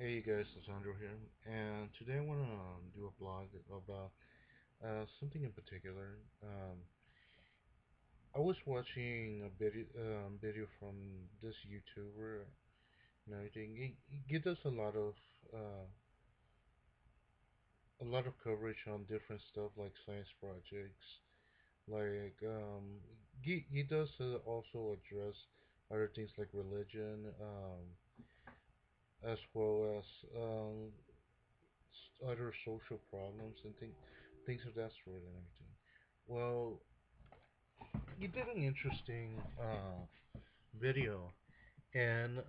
Hey guys, Alessandro here, and today I want to do a blog about something in particular. I was watching a video from this YouTuber and everything. He does uh, a lot of coverage on different stuff like science projects. He does also address other things like religion, as well as other social problems and things of that sort and everything. Well, you did an interesting video, and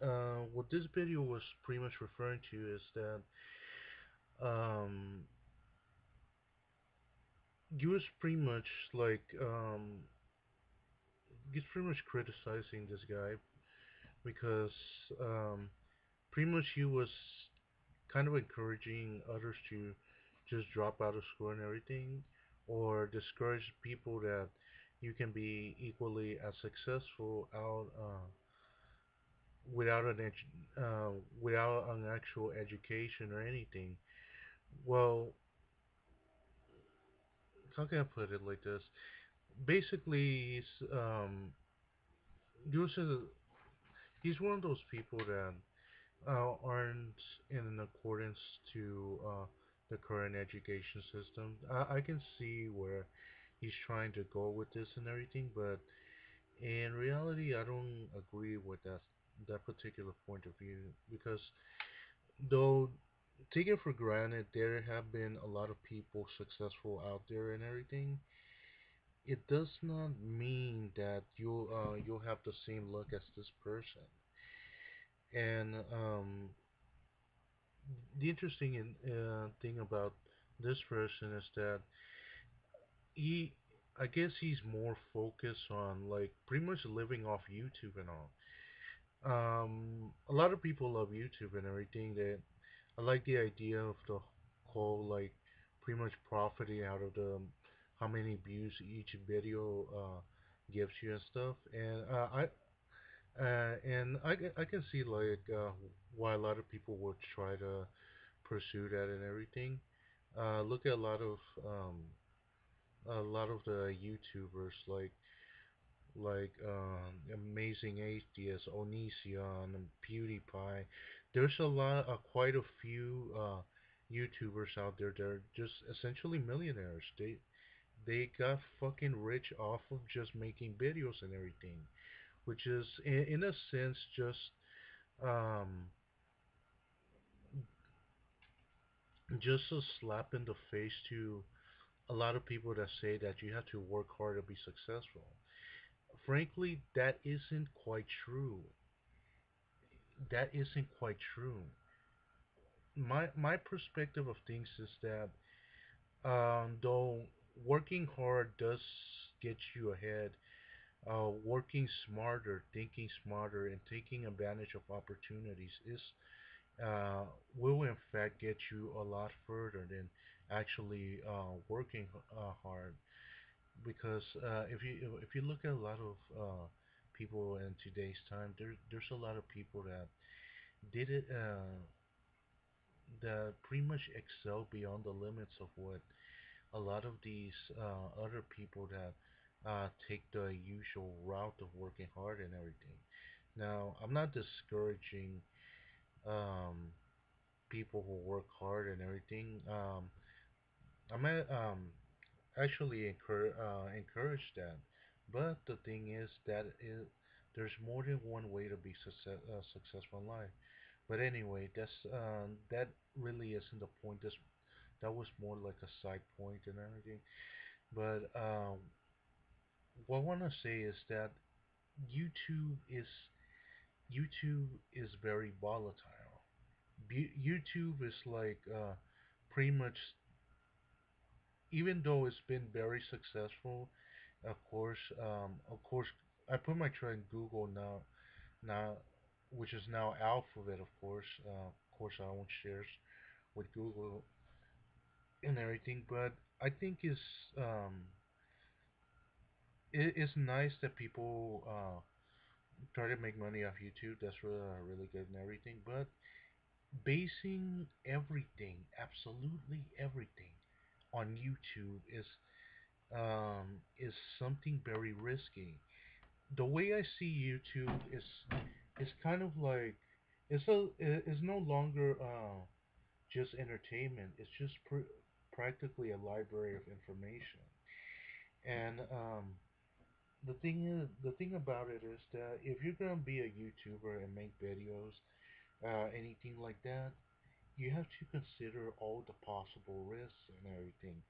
what this video was pretty much referring to is that um, you was pretty much like he's pretty much criticizing this guy because um, pretty much he was kind of encouraging others to just drop out of school and everything, or discourage people that you can be equally as successful out without without an actual education or anything. Well, how can I put it like this? Basically, uses he's one of those people that aren't in accordance to the current education system. I can see where he's trying to go with this and everything, but in reality, I don't agree with that particular point of view because though taken for granted, there have been a lot of people successful out there and everything. It does not mean that you'll have the same luck as this person. And the interesting thing about this person is that he, I guess he's more focused on like pretty much living off YouTube and all. A lot of people love YouTube and everything. That I like the idea of the whole like pretty much profiting out of the how many views each video gives you and stuff. I can see like why a lot of people would try to pursue that and everything. Look at a lot of the YouTubers Amazing Atheist, Onision, and PewDiePie. There's quite a few YouTubers out there that are just essentially millionaires. They got fucking rich off of just making videos and everything, which is in a sense um, just a slap in the face to a lot of people that say that you have to work hard to be successful. Frankly, that isn't quite true. That isn't quite true. My perspective of things is that though working hard does get you ahead, working smarter, thinking smarter, and taking advantage of opportunities is will in fact get you a lot further than actually working hard. Because if you look at a lot of people in today's time, there's a lot of people that did it that pretty much excel beyond the limits of what a lot of these other people that take the usual route of working hard and everything. Now, I'm not discouraging um, people who work hard and everything. I'm actually encourage that. But the thing is there's more than one way to be successful in life. But anyway, that really isn't the point. That was more like a side point and everything. But what I want to say is that YouTube is YouTube is very volatile. YouTube is like pretty much, even though it's been very successful. Of course, I put my trust in Google now, which is now Alphabet. Of course, I own shares with Google and everything. But I think um, it's nice that people try to make money off YouTube. That's really good and everything. But basing everything, absolutely everything, on YouTube is something very risky. The way I see YouTube is kind of like it's no longer just entertainment. It's just practically a library of information. And the thing about it is that if you're gonna be a YouTuber and make videos, anything like that, you have to consider all the possible risks and everything.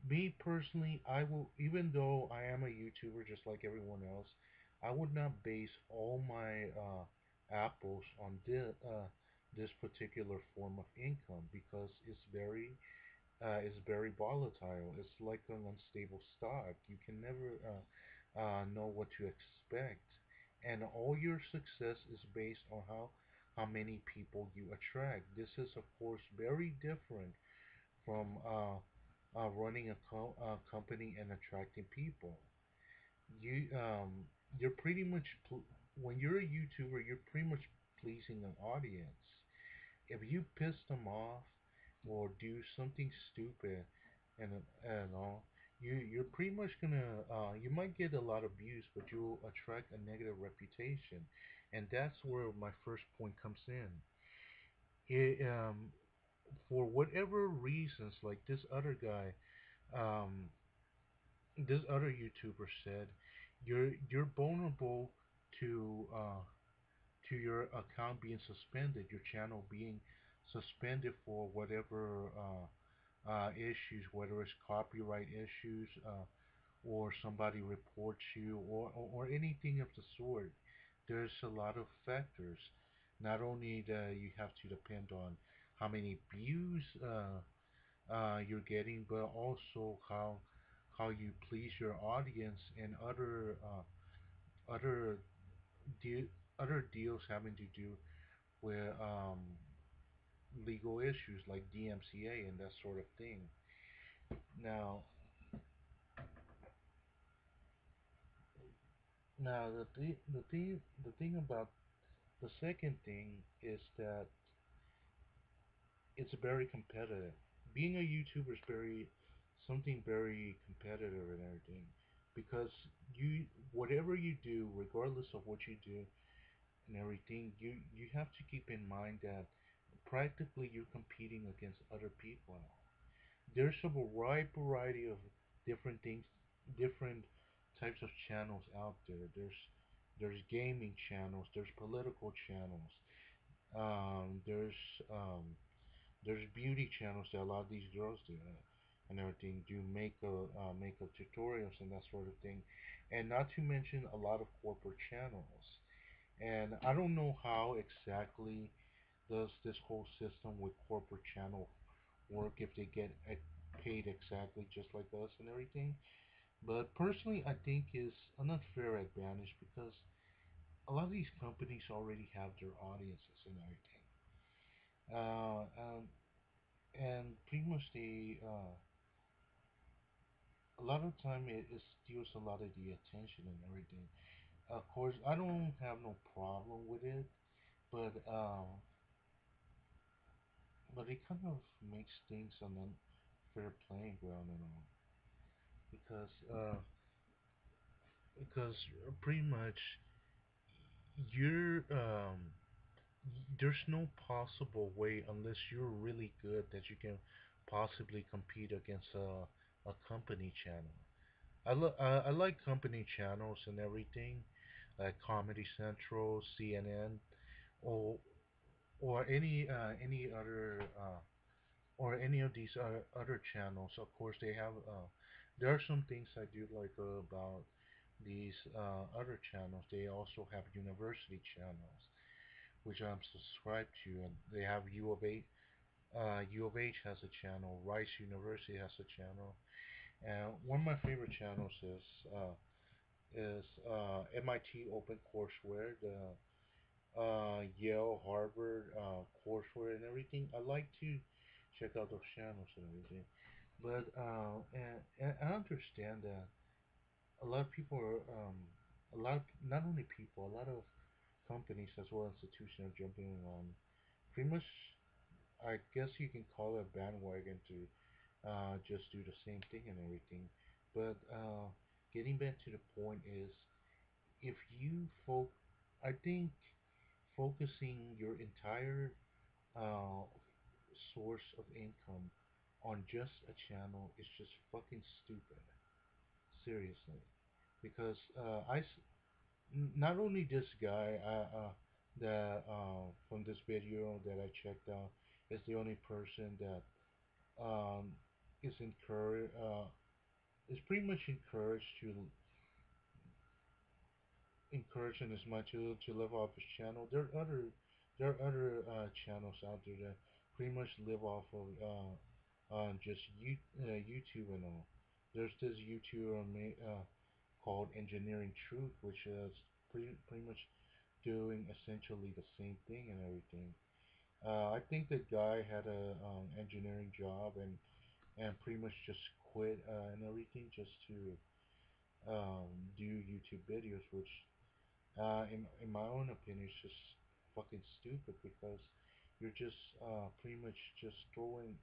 Me personally, I will, even though I am a YouTuber just like everyone else, I would not base all my apples on this particular form of income because it's very volatile. It's like an unstable stock. You can never know what to expect, and all your success is based on how many people you attract. This is of course very different from running a company and attracting people. You're pretty much when you're a YouTuber, you're pretty much pleasing an audience. If you piss them off or do something stupid and all, you're pretty much gonna you might get a lot of views, but you'll attract a negative reputation, and that's where my first point comes in. It, for whatever reasons, like um, this other YouTuber said, you're vulnerable to to your account being suspended, your channel being suspended for whatever issues, whether it's copyright issues or somebody reports you or anything of the sort. There's a lot of factors. Not only that you have to depend on how many views you're getting, but also how you please your audience and other de- other deals having to do with legal issues like DMCA and that sort of thing. Now, now the thing about the second thing is that it's very competitive. Being a YouTuber is very something very competitive and everything because you whatever you do, regardless of what you do and everything, you have to keep in mind that practically you're competing against other people. There's a wide variety of different things, different types of channels out there. There's gaming channels, there's political channels, there's um, there's beauty channels that a lot of these girls do and everything, do makeup tutorials and that sort of thing, and not to mention a lot of corporate channels. And I don't know how exactly does this whole system with corporate channel work if they get paid exactly just like us and everything. But personally, I think is an unfair advantage because a lot of these companies already have their audiences and everything. Uh, and, and pretty much a lot of time it steals a lot of the attention and everything. Of course, I don't have no problem with it, but it kind of makes things an unfair playing ground and all because pretty much you're there's no possible way unless you're really good that you can possibly compete against a company channel. I like company channels and everything, like Comedy Central, CNN, or any other or any of these other channels. Of course, they have there are some things I do like about these other channels. They also have university channels, which I'm subscribed to, and they have U of A. U of H has a channel. Rice University has a channel, and one of my favorite channels is MIT Open Courseware, the Yale, Harvard courseware and everything. I like to check out those channels and everything. But and I understand that a lot of people are a lot of, not only people, a lot of companies as well as institutions are jumping on pretty much, I guess you can call it bandwagon to just do the same thing and everything. But getting back to the point is, if you I think focusing your entire uh, source of income on just a channel is just fucking stupid. Seriously, because not only this guy that from this video that I checked out is the only person that is encouraged is pretty much encouraged to encouraging as much to live off his channel. There are other channels out there that pretty much live off of just YouTube and all. There's this YouTuber called Engineering Truth, which is pretty much doing essentially the same thing and everything. I think the guy had a engineering job and pretty much just quit and everything just to do YouTube videos, which in my own opinion is just fucking stupid because you're just pretty much just throwing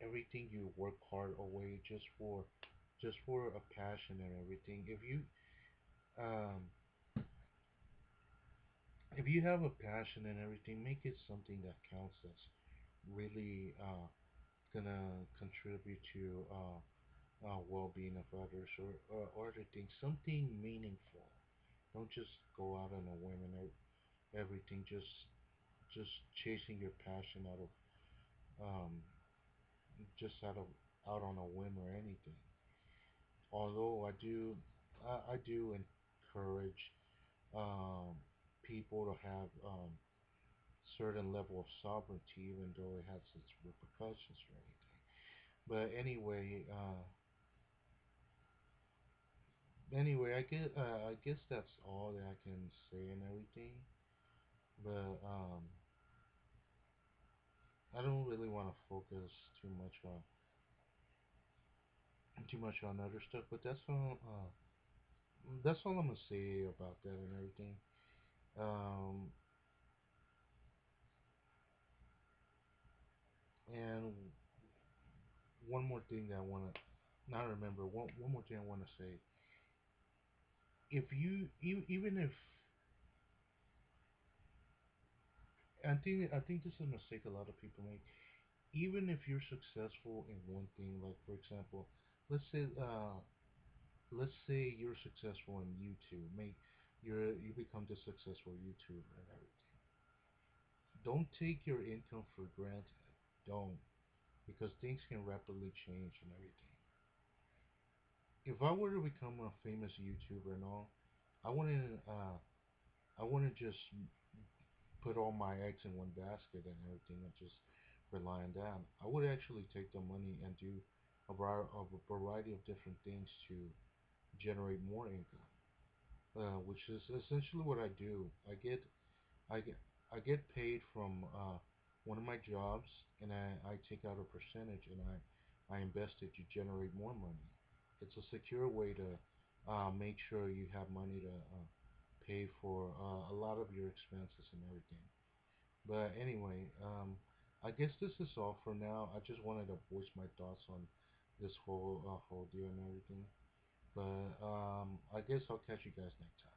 everything you work hard away just for a passion and everything. Um if you have a passion and everything, make it something that counts, that's really gonna contribute to well-being of others, or other things, something meaningful. Don't just go out on a whim and everything, just chasing your passion um just out on a whim or anything. Although I do encourage um people to have certain level of sovereignty, even though it has its repercussions or anything. But anyway, I guess that's all that I can say and everything. But I don't really want to focus too much on other stuff. But that's all I'm gonna say about that and everything. Um, and one more thing that I wanna not remember. One more thing I wanna say. If even if I think this is a mistake a lot of people make. Even if you're successful in one thing, like for example, let's say uh, let's say you're successful in YouTube, you become the successful YouTuber and everything. Don't take your income for granted. Don't, because things can rapidly change and everything. If I were to become a famous YouTuber and all, I wouldn't I wouldn't just put all my eggs in one basket and everything and just rely on that. I would actually take the money and do a variety of different things to generate more income, which is essentially what I do. I get I get paid from one of my jobs, and I take out a percentage and I invest it to generate more money. It's a secure way to make sure you have money to pay for a lot of your expenses and everything. But anyway, I guess this is all for now. I just wanted to voice my thoughts on this whole deal and everything. But I guess I'll catch you guys next time.